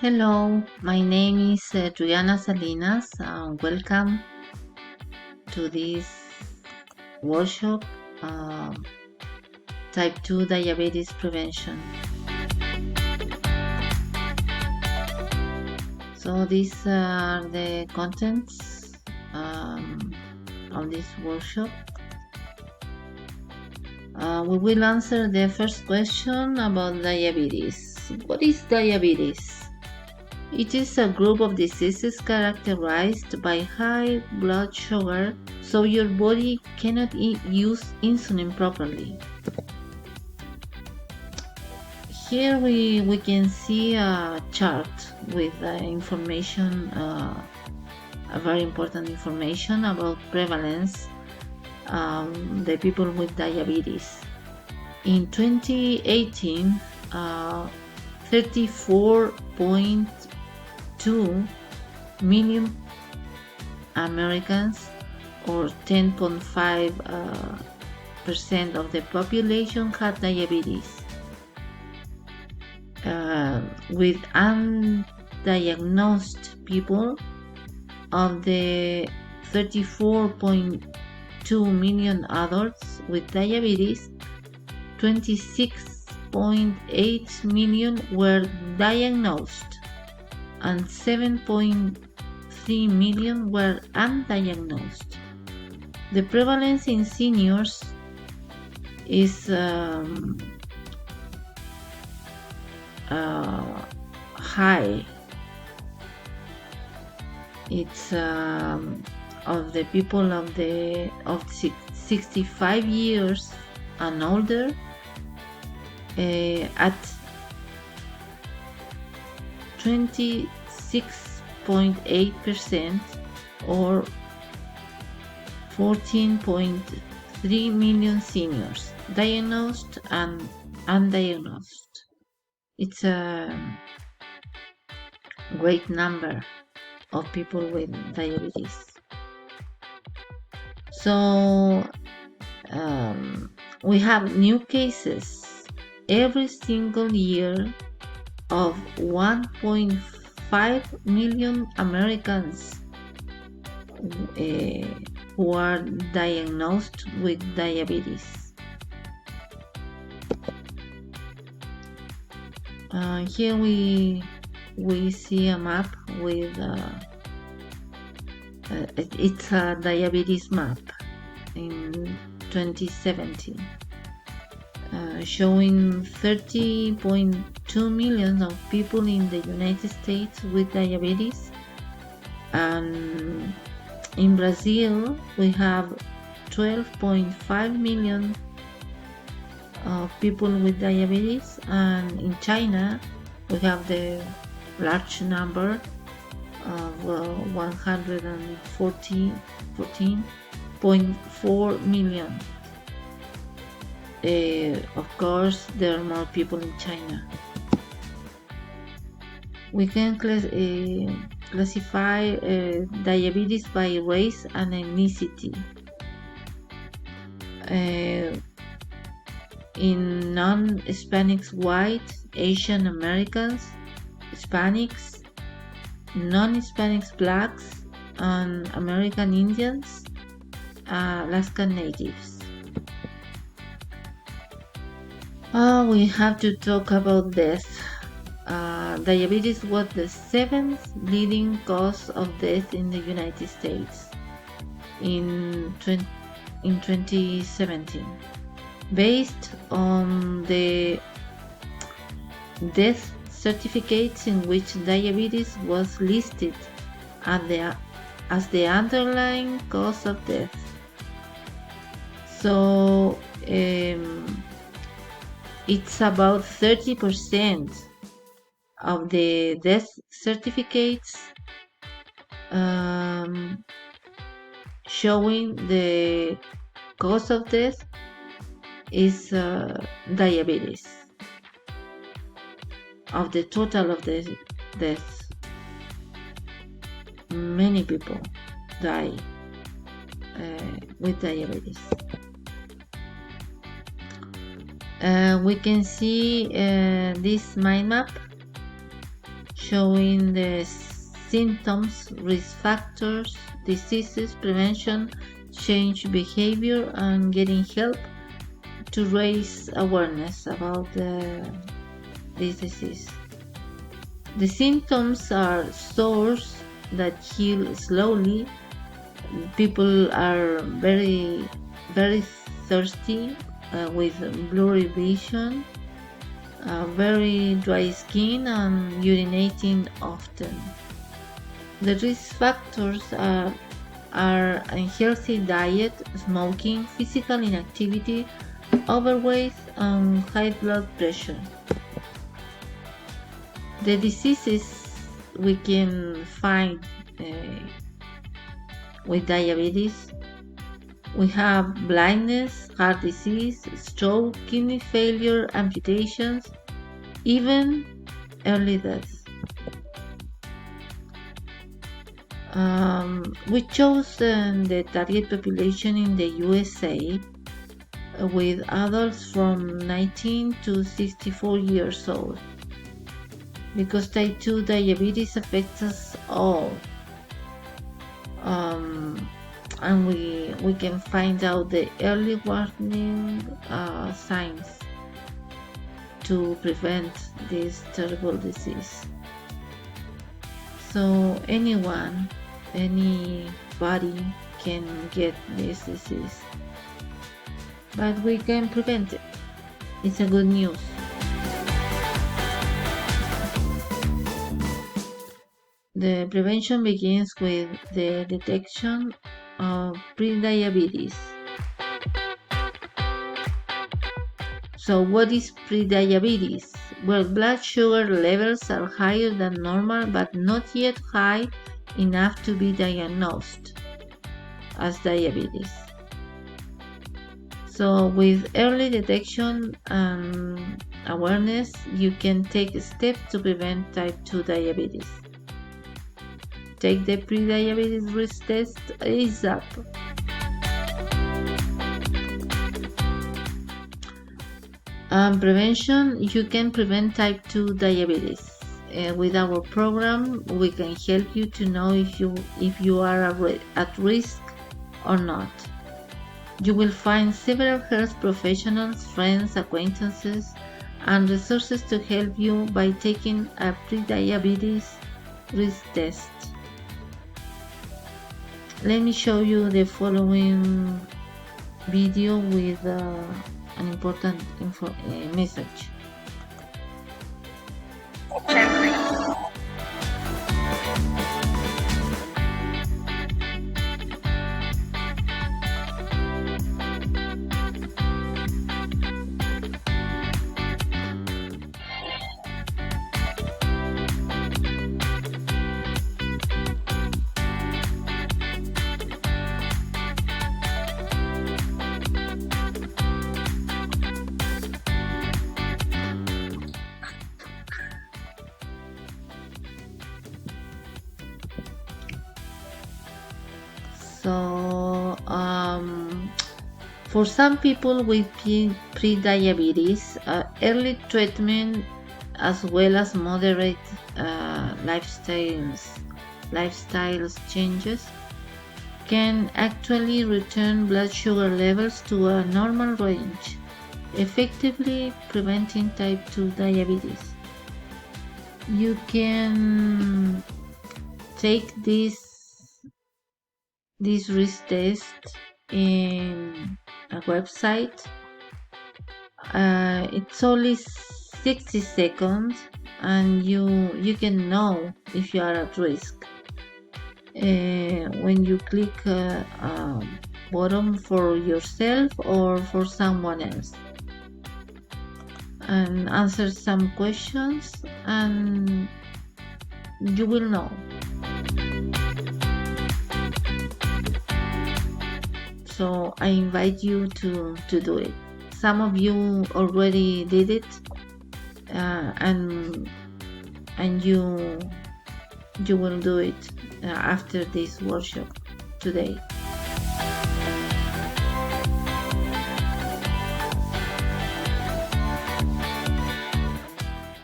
Hello, my name is Juliana Salinas. Welcome to this workshop, uh, Type 2 Diabetes Prevention. So these are the contents of this workshop. We will answer the first question about diabetes. What is diabetes? It is a group of diseases characterized by high blood sugar, so your body cannot use insulin properly. Here we can see a chart with information, a very important information about prevalence, the people with diabetes. In 2018, 34.2 million Americans, or 10.5% of the population, had diabetes. With undiagnosed people, of the 34.2 million adults with diabetes, 26.8 million were diagnosed and 7.3 million were undiagnosed. The prevalence in seniors is high. It's of the people of 65 years and older, at 26.8%, or 14.3 million seniors, diagnosed and undiagnosed. It's a great number of people with diabetes. So we have new cases every single year of 1.5 million Americans who are diagnosed with diabetes. Here we see a map with it's a diabetes map in 2017, showing 30.2 million of people in the United States with diabetes, and in Brazil we have 12.5 million of people with diabetes, and in China we have the large number of 114.4 million. Of course, there are more people in China. We can classify diabetes by race and ethnicity. In non-Hispanics, white, Asian Americans, Hispanics, non-Hispanics, blacks, and American Indians, Alaskan Natives. We have to talk about death. Diabetes was the 7th leading cause of death in the United States in 2017. Based on the death certificates in which diabetes was listed as the underlying cause of death. So it's about 30% of the death certificates showing the cause of death is diabetes. Of the total of the deaths, many people die with diabetes. We can see this mind map showing the symptoms, risk factors, diseases, prevention, change behavior, and getting help to raise awareness about this disease. The symptoms are sores that heal slowly. People are very, very thirsty with blurry vision, very dry skin, and urinating often. The risk factors are unhealthy diet, smoking, physical inactivity, overweight, and high blood pressure. The diseases we can find with diabetes: we have blindness, heart disease, stroke, kidney failure, amputations, even early death. We chose the target population in the USA with adults from 19 to 64 years old, because type 2 diabetes affects us all. And we can find out the early warning signs to prevent this terrible disease. So anybody can get this disease, but we can prevent it. It's a good news. The prevention begins with the detection of prediabetes. So what is prediabetes? Well, blood sugar levels are higher than normal but not yet high enough to be diagnosed as diabetes. So with early detection and awareness, you can take steps to prevent type 2 diabetes. Take the pre-diabetes risk test ASAP. Prevention: you can prevent type 2 diabetes. With our program, we can help you to know if you are at risk or not. You will find several health professionals, friends, acquaintances, and resources to help you by taking a pre-diabetes risk test. Let me show you the following video with an important message. So, for some people with pre-diabetes, early treatment as well as moderate lifestyle changes can actually return blood sugar levels to a normal range, effectively preventing type 2 diabetes. You can take this risk test in a website. It's only 60 seconds and you can know if you are at risk when you click bottom for yourself or for someone else, and answer some questions and you will know. So I invite you to do it. Some of you already did it, and you will do it after this workshop today.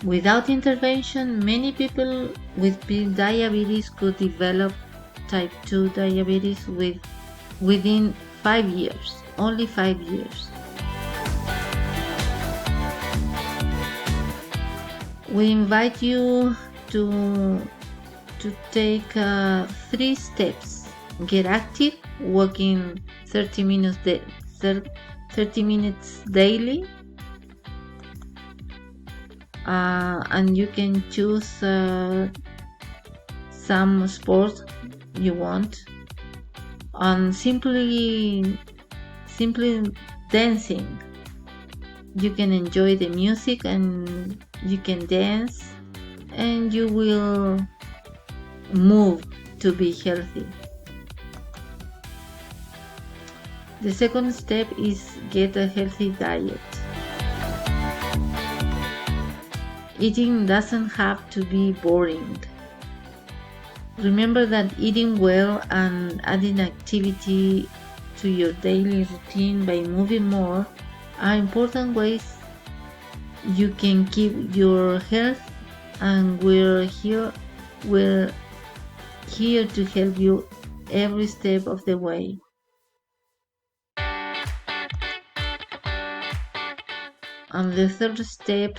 Without intervention, many people with diabetes could develop type 2 diabetes within 5 years, only 5 years. We invite you to take 3 steps. Get active, walking 30 minutes 30 minutes daily, and you can choose some sport you want, and simply dancing. You can enjoy the music and you can dance, and you will move to be healthy. The second step is get a healthy diet. Eating doesn't have to be boring. Remember that eating well and adding activity to your daily routine by moving more are important ways you can keep your health, and we're here to help you every step of the way. And the third step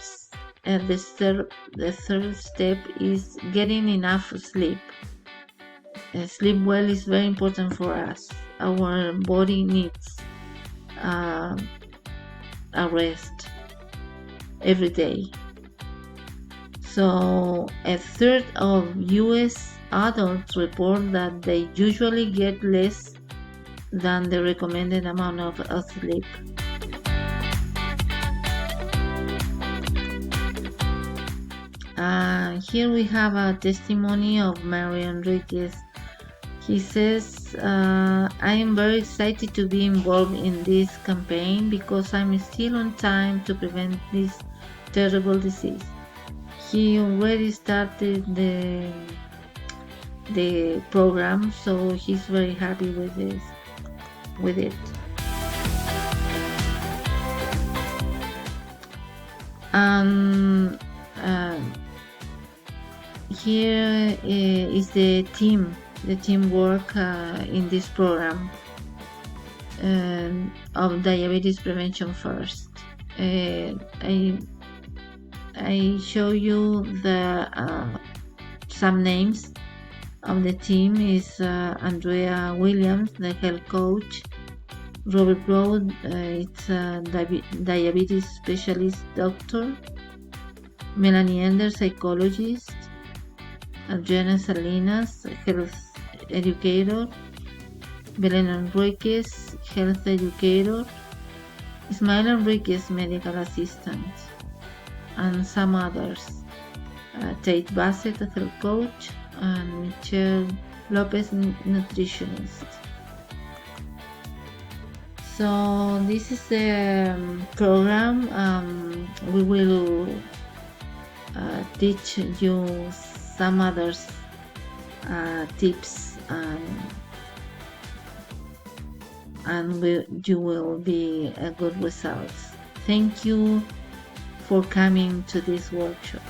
is getting enough sleep. Sleep well is very important for us. Our body needs a rest every day. So a third of US adults report that they usually get less than the recommended amount of sleep. Here we have a testimony of Mario Enriquez. He says, I am very excited to be involved in this campaign because I'm still on time to prevent this terrible disease. He already started the program, so he's very happy with it. Here is the teamwork in this program of Diabetes Prevention First. I show you some names of the team. Is Andrea Williams, the health coach; Robert Broad, it's a diabetes specialist doctor; Melanie Ender, psychologist; Adriana Salinas, health educator; Belen Enriquez, health educator; Ismael Enriquez, medical assistant, and some others. Tate Bassett, health coach, and Michelle Lopez, nutritionist. So this is the program. We will teach you some other tips, and you will be a good results. Thank you for coming to this workshop.